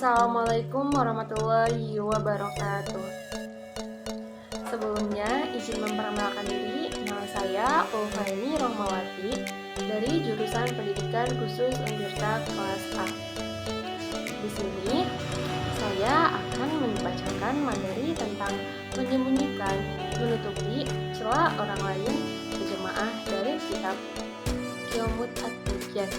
Assalamualaikum warahmatullahi wabarakatuh. Sebelumnya, izin memperkenalkan diri. Nama saya Ulfaini Rohmawati dari jurusan Pendidikan Khusus Universitas kelas A. Di sini, saya akan membacakan materi tentang menyembunyikan, menutupi celah orang lain berjemaah dari kitab Qiyamut At-Tibyan.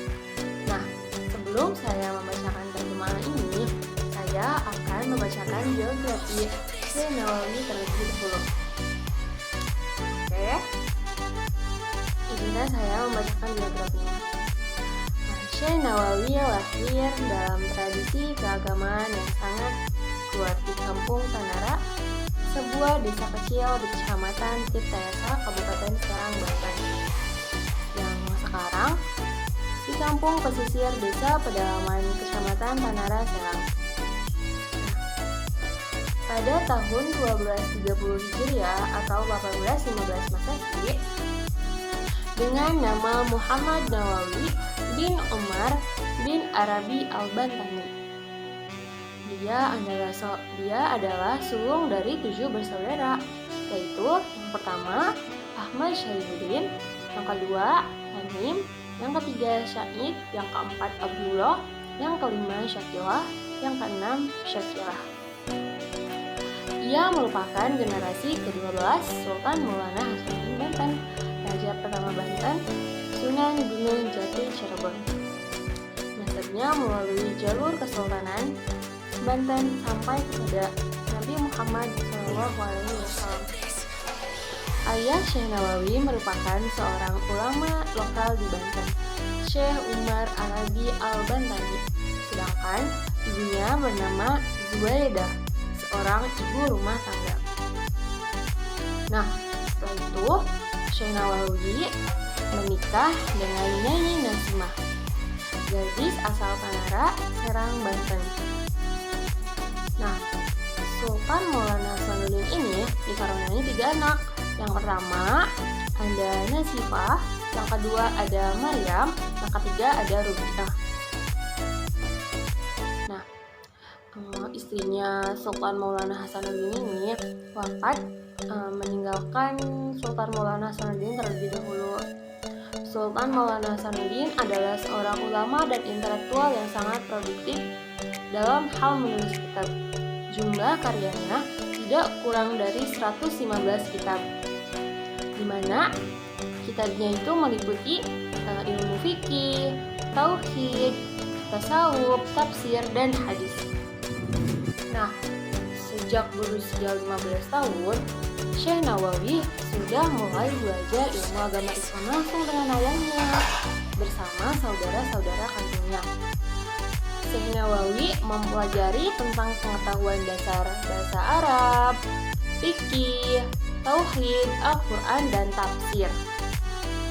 Nah, sebelum saya membacakan terjemahan ini, saya akan membacakan biografi Syekh Nawawi terlebih dahulu. Oke, izinkan saya membacakan biografinya. Syekh Nawawi lahir dalam tradisi keagamaan yang sangat kuat di Kampung Tanara, sebuah desa kecil di Kecamatan Tirtayasa, Kabupaten Serang, Banten, yang sekarang di kampung pesisir desa pedalaman Kecamatan Tanara, Serang. Pada tahun 1230 Hijriah atau 1815 Masehi, dengan nama Muhammad Nawawi bin Umar bin Arabi Al-Bantani. Dia adalah sulung dari 7 bersaudara, yaitu yang pertama Ahmad Syaibuddin, yang kedua Hanim, yang ketiga Syahid, yang keempat Abdullah, yang kelima Syakirah, yang keenam Syakirah. Ia merupakan generasi ke-12 Sultan Maulana Hasanuddin Banten, Raja pertama Banten, Sunan Gunung Jati Cirebon. Nasabnya melalui jalur Kesultanan Banten sampai kepada Nabi Muhammad SAW. Ayah Syekh Nawawi merupakan seorang ulama lokal di Banten, Syekh Umar Arabi Al-Bantani, sedangkan ibunya bernama Zuwaidah, seorang ibu rumah tangga. Nah, setelah itu Syekh Nawawi menikah dengan Nyai Nasimah, gadis asal Tanara, Serang, Banten. Nah, Sultan Maulana Hasanuddin ini dikaruniai 3 anak. Yang pertama ada Nasifah, yang kedua ada Maryam, yang ketiga ada Rubiah. Nah, istrinya Sultan Maulana Hasanuddin ini wafat meninggalkan Sultan Maulana Hasanuddin terlebih dahulu. Sultan Maulana Hasanuddin adalah seorang ulama dan intelektual yang sangat produktif dalam hal menulis kitab. Jumlah karyanya tidak kurang dari 115 kitab, di mana kitabnya itu meliputi ilmu fikih, tauhid, tasawuf, tafsir, dan hadis. Nah, sejak berusia 15 tahun, Syekh Nawawi sudah mulai belajar ilmu agama Islam langsung dengan ayahnya bersama saudara-saudara kandungnya. Syekh Nawawi mempelajari tentang pengetahuan dasar bahasa Arab, fikih, tauhid, Al-Quran, dan tafsir.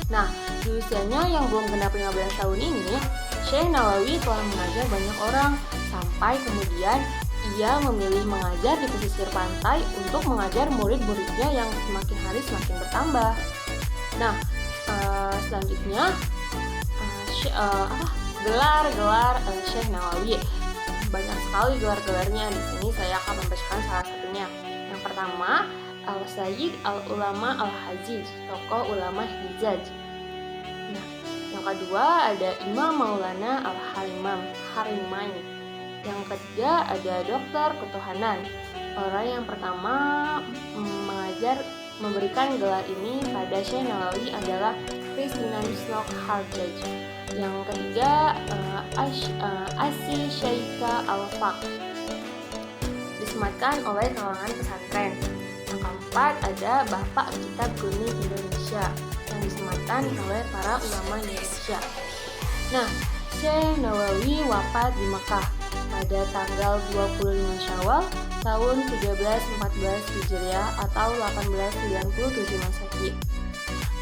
Nah, di usianya yang belum genap 15 tahun ini, Syekh Nawawi telah mengajar banyak orang, sampai kemudian ia memilih mengajar di pesisir pantai untuk mengajar murid-muridnya yang semakin hari semakin bertambah. Nah, selanjutnya gelar-gelar Syekh Nawawi. Banyak sekali gelar-gelarnya. Di sini saya akan membacakan salah satunya. Yang pertama, Al-Sayyid Al-Ulama Al-Hajiz, tokoh ulama Hijaz. Nah, yang kedua ada Imam Maulana Al-Harimain. Yang ketiga ada Dokter Ketuhanan. Orang yang pertama memberikan gelar ini pada Syekh Nawawi adalah Kristinanus Hajjaj. Yang ketiga Asy Syaika Al-Faq, disematkan oleh kalangan pesantren. Yang keempat ada Bapak Kitab Kuning Indonesia yang disematkan oleh para ulama Indonesia. Nah, Syekh Nawawi wafat di Mekah pada tanggal 25 Syawal tahun 1314 Hijriah atau 1897 Masehi.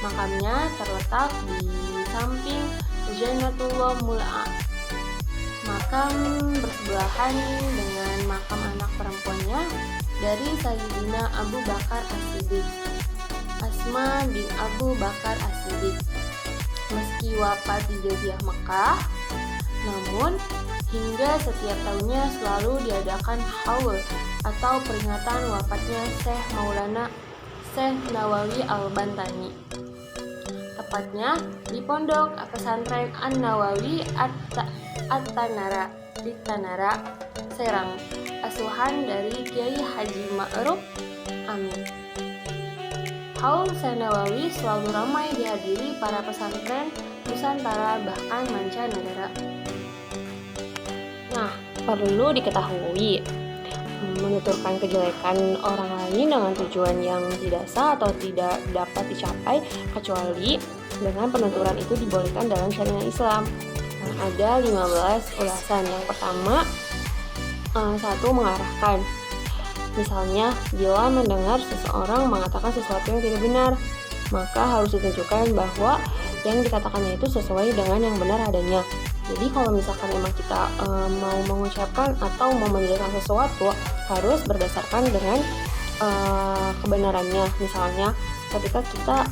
Makamnya terletak di samping Janatullah Mul'a. Makam bersebelahan dengan makam anak perempuannya dari Sayyidina Abu Bakar As-Siddiq, Asma bin Abu Bakar As-Siddiq. Meski wafat di Jaziah Mekah, namun hingga setiap tahunnya selalu diadakan haul atau peringatan wafatnya Syekh Maulana Syekh Nawawi Al-Bantani. Tepatnya di Pondok Pesantren An-Nawawi At-Tanara di Tanara, Serang, asuhan dari Kiai Haji Ma'ruf Amin. Haul Syekh Nawawi selalu ramai dihadiri para pesantren Nusantara bahkan mancanegara. Nah, perlu diketahui, menuturkan kejelekan orang lain dengan tujuan yang tidak sah atau tidak dapat dicapai kecuali dengan penuturan itu dibolehkan dalam syariat Islam. Nah, ada 15 ulasan. Yang pertama, satu, mengarahkan. Misalnya, bila mendengar seseorang mengatakan sesuatu yang tidak benar, maka harus ditunjukkan bahwa yang dikatakannya itu sesuai dengan yang benar adanya. Jadi kalau misalkan emang kita mau mengucapkan atau mau menjelaskan sesuatu, harus berdasarkan dengan kebenarannya. Misalnya ketika kita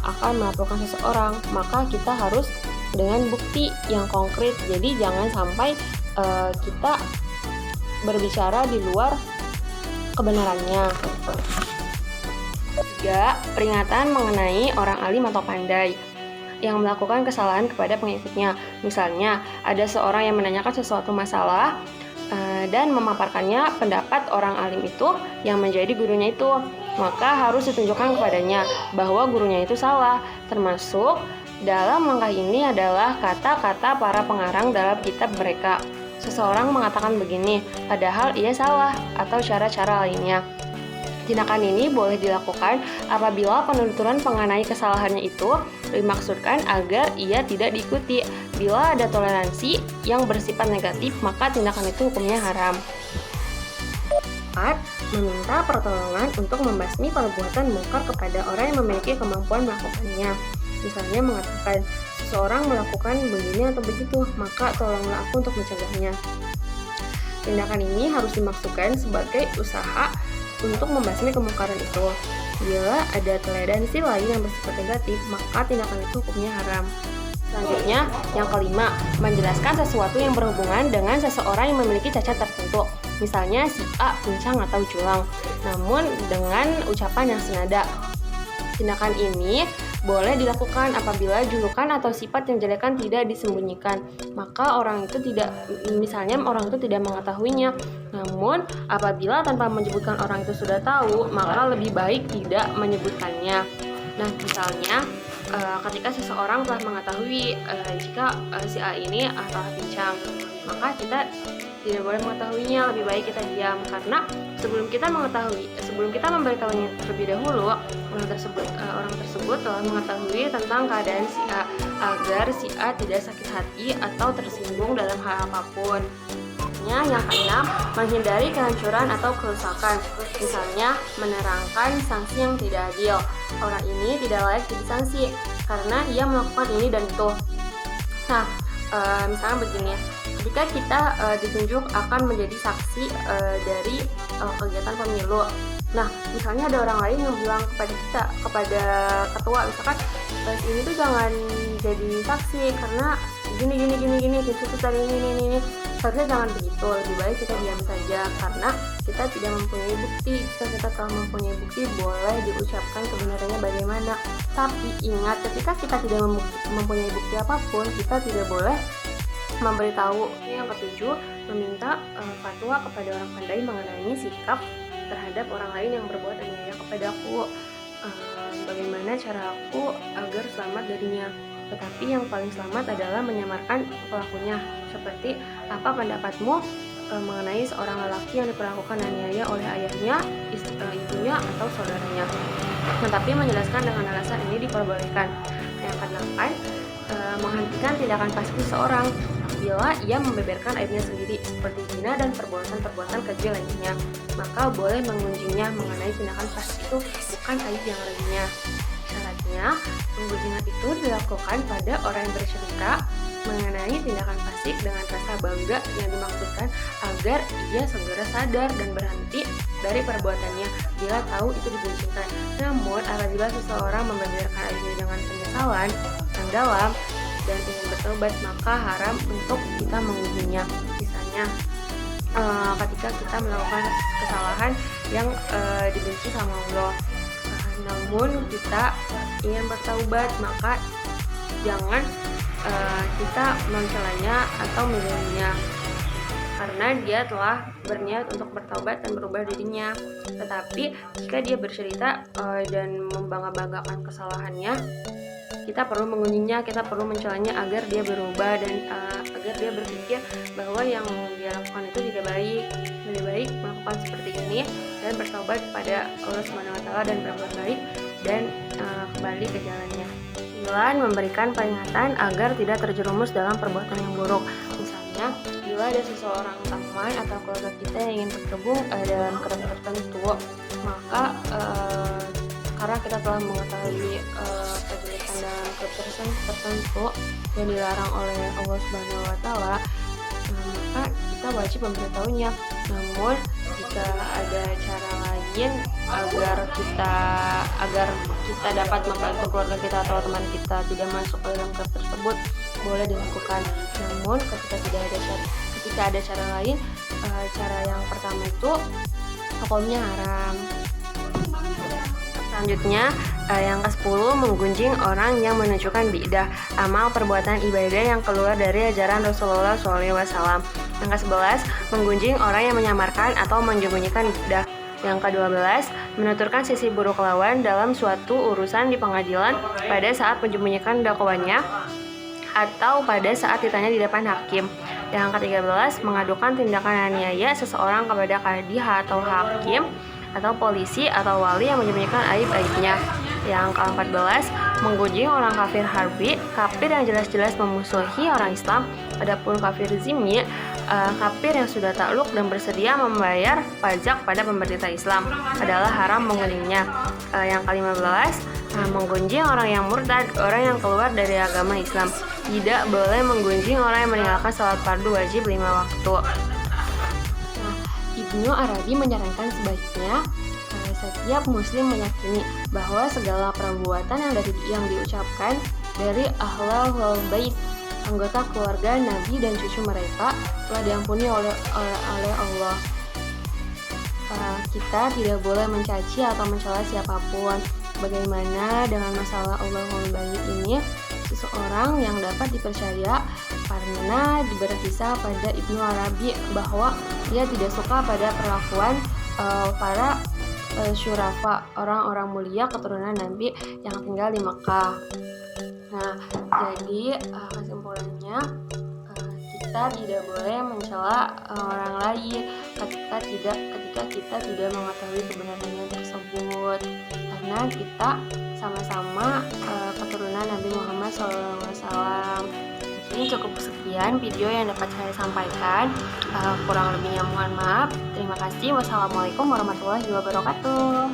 akan melaporkan seseorang, maka kita harus dengan bukti yang konkret. Jadi jangan sampai kita berbicara di luar kebenarannya. 3. Peringatan mengenai orang alim atau pandai yang melakukan kesalahan kepada pengikutnya. Misalnya, ada seorang yang menanyakan sesuatu masalah dan memaparkannya pendapat orang alim itu yang menjadi gurunya itu, maka harus ditunjukkan kepadanya bahwa gurunya itu salah. Termasuk dalam langkah ini adalah kata-kata para pengarang dalam kitab mereka. Seseorang mengatakan begini, padahal ia salah, atau cara-cara lainnya. Tindakan ini boleh dilakukan apabila penuturan mengenai kesalahannya itu dimaksudkan agar ia tidak diikuti. Bila ada toleransi yang bersifat negatif, maka tindakan itu hukumnya haram. 4. Meminta pertolongan untuk membasmi perbuatan mungkar kepada orang yang memiliki kemampuan melakukannya. Misalnya mengatakan, seseorang melakukan begini atau begitu, maka tolonglah aku untuk mencegahnya. Tindakan ini harus dimaksudkan sebagai usaha untuk membasmi kemungkaran itu. Bila ada toleransi lain yang bersifat negatif, maka tindakan itu hukumnya haram. Selanjutnya, yang kelima, menjelaskan sesuatu yang berhubungan dengan seseorang yang memiliki cacat tertentu. Misalnya si A pincang atau julang, namun dengan ucapan yang senada. Tindakan ini boleh dilakukan apabila julukan atau sifat yang jelekan tidak disembunyikan, maka orang itu tidak mengetahuinya. Namun apabila tanpa menyebutkan orang itu sudah tahu, maka lebih baik tidak menyebutkannya. Nah, misalnya ketika seseorang telah mengetahui jika si A ini adalah pincang, maka kita tidak boleh mengetahuinya, lebih baik kita diam, karena sebelum kita memberitahunya terlebih dahulu, orang tersebut telah mengetahui tentang keadaan si A agar si A tidak sakit hati atau tersinggung dalam hal apapun. Yang keenam, menghindari kehancuran atau kerusakan. Misalnya menerangkan sanksi yang tidak adil. Orang ini tidak layak disanksi karena ia melakukan ini dan itu. Nah, misalnya begini, ketika kita ditunjuk akan menjadi saksi dari kegiatan pemilu. Nah, misalnya ada orang lain yang bilang kepada ketua, misalkan ini tuh jangan jadi saksi karena gini, disitu tadi ini. Seharusnya jangan begitu, lebih baik kita diam saja karena kita tidak mempunyai bukti. Jika kita telah mempunyai bukti, boleh diucapkan kebenarannya bagaimana. Tapi ingat, ketika kita tidak mempunyai bukti apapun, kita tidak boleh memberitahu. Yang ketujuh, meminta fatwa kepada orang pandai mengenai sikap terhadap orang lain yang berbuat aniaya kepadaku. Bagaimana cara aku agar selamat darinya? Tetapi yang paling selamat adalah menyamarkan pelakunya. Seperti, apa pendapatmu mengenai seorang lelaki yang diperlakukan aniaya oleh ayahnya, ibunya, atau saudaranya? Tetapi menjelaskan dengan alasan ini diperbolehkan. Yang ke-8, menghentikan tindakan fasik seorang bila ia membeberkan aibnya sendiri seperti zina dan perbuatan-perbuatan keji lainnya, maka boleh mengujinya mengenai tindakan fasik itu bukan aib yang lainnya. Syaratnya, pengujian itu dilakukan pada orang yang bercerita mengenai tindakan fasik dengan rasa bangga yang dimaksudkan agar ia segera sadar dan berhenti dari perbuatannya bila tahu itu dibenarkan. Namun apabila seseorang membeberkan aibnya dengan penyesalan yang dalam, dan ingin bertobat, maka haram untuk kita mengujinya. Misalnya ketika kita melakukan kesalahan yang dibenci sama Allah, namun kita ingin bertaubat, maka jangan kita mencelanya atau menjauhinya, karena dia telah berniat untuk bertaubat dan berubah dirinya. Tetapi jika dia bercerita dan membangga-banggakan kesalahannya, kita perlu mengujinya, kita perlu mencelanya agar dia berubah dan agar dia berpikir bahwa yang dia lakukan itu tidak baik. Lebih baik melakukan seperti ini dan bertobat kepada Allah Subhanahu wa taala dan berbuat baik dan kembali ke jalannya. 9. Memberikan peringatan agar tidak terjerumus dalam perbuatan yang buruk. Misalnya, bila ada seseorang teman atau keluarga kita yang ingin bergabung dalam klub tertentu, maka karena kita telah mengetahui kejelekan dalam klub tertentu yang dilarang oleh Allah Subhanahu wa taala, maka kita wajib memberitahunya. Namun jika ada cara lain agar kita dapat membantu keluarga kita atau teman kita tidak masuk ke dalam klub tersebut, boleh dilakukan. Namun ketika ada cara lain, cara yang pertama itu hukumnya haram. Selanjutnya, yang ke-10, menggunjing orang yang menunjukkan bid'ah, amal perbuatan ibadah yang keluar dari ajaran Rasulullah SAW. Yang ke-11, menggunjing orang yang menyamarkan atau menyembunyikan bid'ah. Yang ke-12, menuturkan sisi buruk lawan dalam suatu urusan di pengadilan pada saat menyembunyikan dakwaannya atau pada saat ditanya di depan hakim. Yang ke-13, mengadukan tindakan aniaya seseorang kepada kadi atau hakim atau polisi atau wali yang menyembunyikan aib-aibnya. Yang ke-14, menggunjing orang kafir harbi, kafir yang jelas-jelas memusuhi orang Islam. Adapun kafir zimmi, kafir yang sudah takluk dan bersedia membayar pajak pada pemerintah Islam, adalah haram menggunjingnya. Yang ke-15, menggunjing orang yang murtad, orang yang keluar dari agama Islam. Tidak boleh menggunjing orang yang meninggalkan salat fardu wajib 5 waktu. Ibnu Arabi menyarankan sebaiknya setiap muslim meyakini bahwa segala perbuatan yang diucapkan dari ahlul bait, anggota keluarga Nabi dan cucu mereka, telah diampuni oleh Allah. Kita tidak boleh mencaci atau mencela siapapun. Bagaimana dengan masalah ahlul bait ini? Seseorang yang dapat dipercaya karena berkisah pada Ibnu Arabi bahwa dia tidak suka pada perlakuan para syurafa, orang-orang mulia keturunan Nabi yang tinggal di Mekah. Nah, jadi kesimpulannya kita tidak boleh mencela orang lain ketika kita tidak mengetahui kebenarannya tersebut, karena kita sama-sama keturunan Nabi Muhammad SAW. Ini cukup sekian video yang dapat saya sampaikan. Kurang lebihnya mohon maaf. Terima kasih. Wassalamualaikum warahmatullahi wabarakatuh.